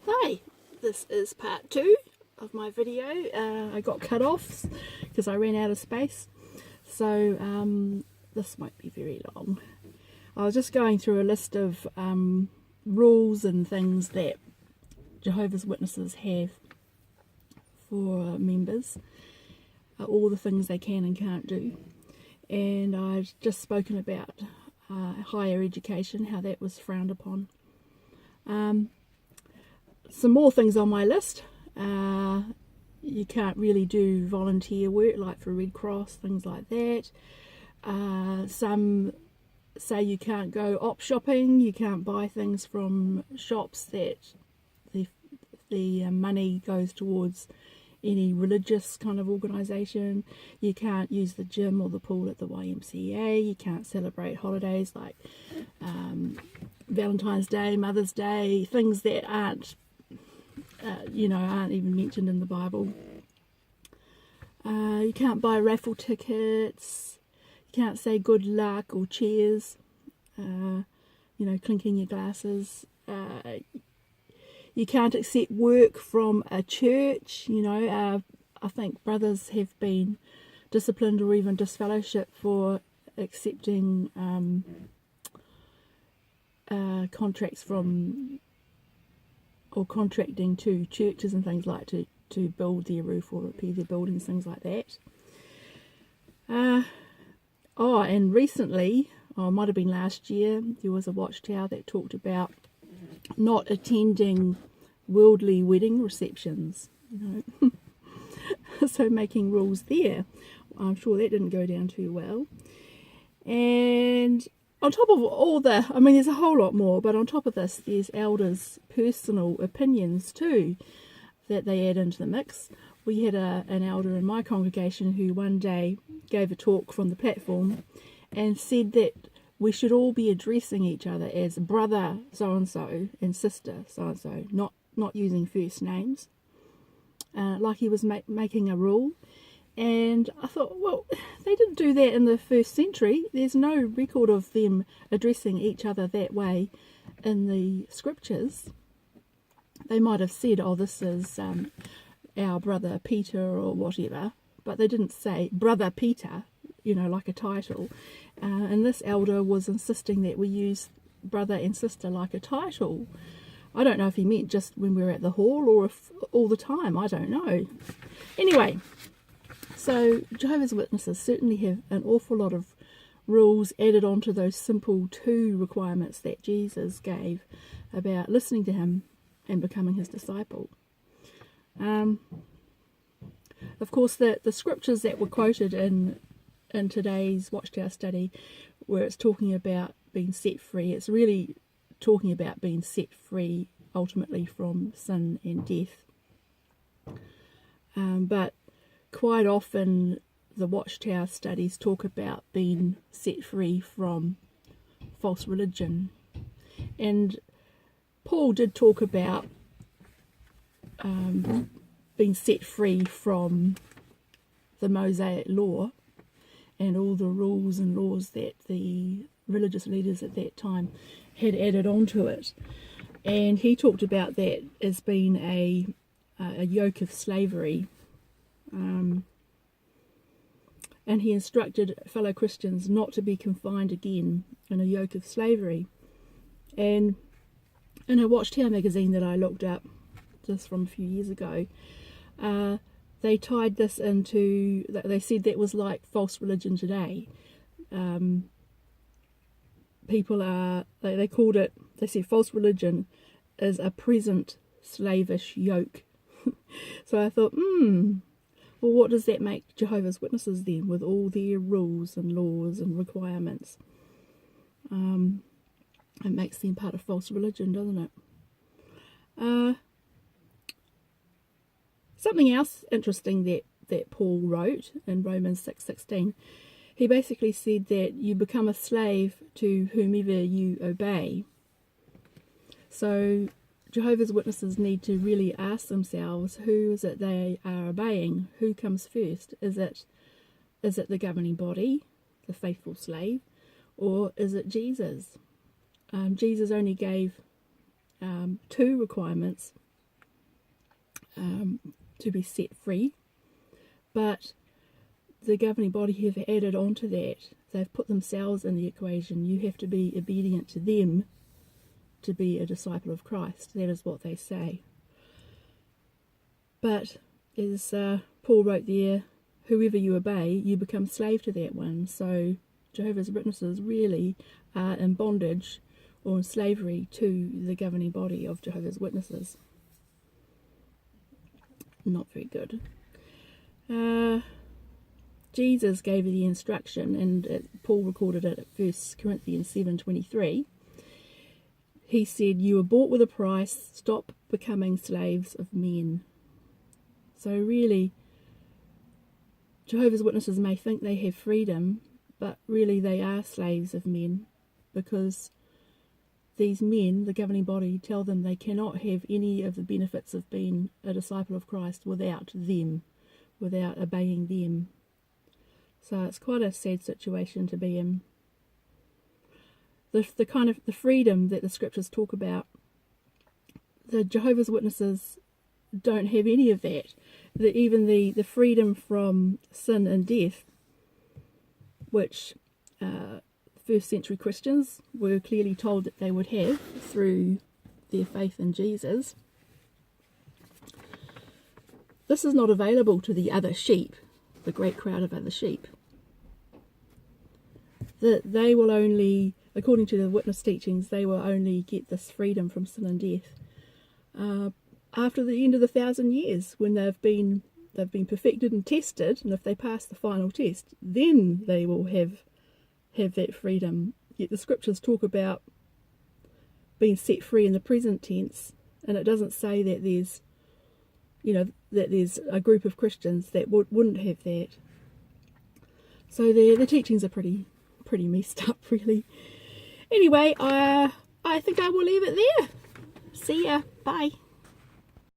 Hi, this is part 2 of my video. I got cut off because I ran out of space, so this won't be very long. I was just going through a list of rules and things that Jehovah's Witnesses have for members, all the things they can and can't do. And I've just spoken about higher education, how that was frowned upon. Some more things on my list. You can't really do volunteer work like for Red Cross, things like that. Some say you can't go op shopping, you can't buy things from shops that the money goes towards any religious kind of organisation. You can't use the gym or the pool at the YMCA. You can't celebrate holidays like Valentine's Day, Mother's Day, things that aren't even mentioned in the Bible. You can't buy raffle tickets. You can't say good luck or cheers. Clinking your glasses. You can't accept work from a church. I think brothers have been disciplined or even disfellowshipped for accepting contracts from or contracting to churches and things like to build their roof or repair their buildings, things like that. And recently, it might have been last year, there was a watchtower that talked about not attending worldly wedding receptions, so making rules there. I'm sure that didn't go down too well. And on top of all there's a whole lot more, but on top of this, there's elders' personal opinions too that they add into the mix. We had an elder in my congregation who one day gave a talk from the platform and said that we should all be addressing each other as brother so-and-so and sister so-and-so, not using first names, like he was making a rule. And I thought, well, they didn't do that in the first century. There's no record of them addressing each other that way in the scriptures. They might have said, oh, this is our brother Peter or whatever, but they didn't say brother Peter, like a title. And this elder was insisting that we use brother and sister like a title. I don't know if he meant just when we were at the hall or if all the time. I don't know. Anyway, so Jehovah's Witnesses certainly have an awful lot of rules added onto those simple 2 requirements that Jesus gave about listening to him and becoming his disciple. Of course, the scriptures that were quoted in today's Watchtower study, where it's talking about being set free, it's really talking about being set free ultimately from sin and death. But quite often the Watchtower studies talk about being set free from false religion. And Paul did talk about being set free from the Mosaic law and all the rules and laws that the religious leaders at that time had added onto it. And he talked about that as being a yoke of slavery. And he instructed fellow Christians not to be confined again in a yoke of slavery. And in a Watchtower magazine that I looked up just from a few years ago, they tied this into, they said that was like false religion today. They called it, they said false religion is a present slavish yoke. So I thought, well, what does that make Jehovah's Witnesses then, with all their rules and laws and requirements? It makes them part of false religion, doesn't it? Something else interesting that Paul wrote in Romans 6:16, he basically said that you become a slave to whomever you obey. So Jehovah's Witnesses need to really ask themselves, who is it they are obeying? Who comes first? Is it the governing body, the faithful slave, or is it Jesus? Jesus only gave 2 requirements to be set free, but the governing body have added on to that. They've put themselves in the equation. You have to be obedient to them to be a disciple of Christ. That is what they say. But as Paul wrote there, whoever you obey, you become slave to that one. So Jehovah's Witnesses really are in bondage or in slavery to the governing body of Jehovah's Witnesses. Not very good. Jesus gave the instruction, and Paul recorded it at 1 Corinthians 7:23. He said, "You were bought with a price, stop becoming slaves of men." So really, Jehovah's Witnesses may think they have freedom, but really they are slaves of men, because these men, the governing body, tell them they cannot have any of the benefits of being a disciple of Christ without them, without obeying them. So it's quite a sad situation to be in. The kind of the freedom that the scriptures talk about, the Jehovah's Witnesses don't have any of that. Even the freedom from sin and death, which first century Christians were clearly told that they would have through their faith in Jesus, this is not available to the other sheep, the great crowd of other sheep. That they will only, according to the witness teachings, they will only get this freedom from sin and death after the end of the 1,000 years, when they've been perfected and tested, and if they pass the final test, then they will have that freedom. Yet the scriptures talk about being set free in the present tense, and it doesn't say that there's, that there's a group of Christians that wouldn't have that. So the teachings are pretty messed up, really. Anyway, I think I will leave it there. See ya. Bye.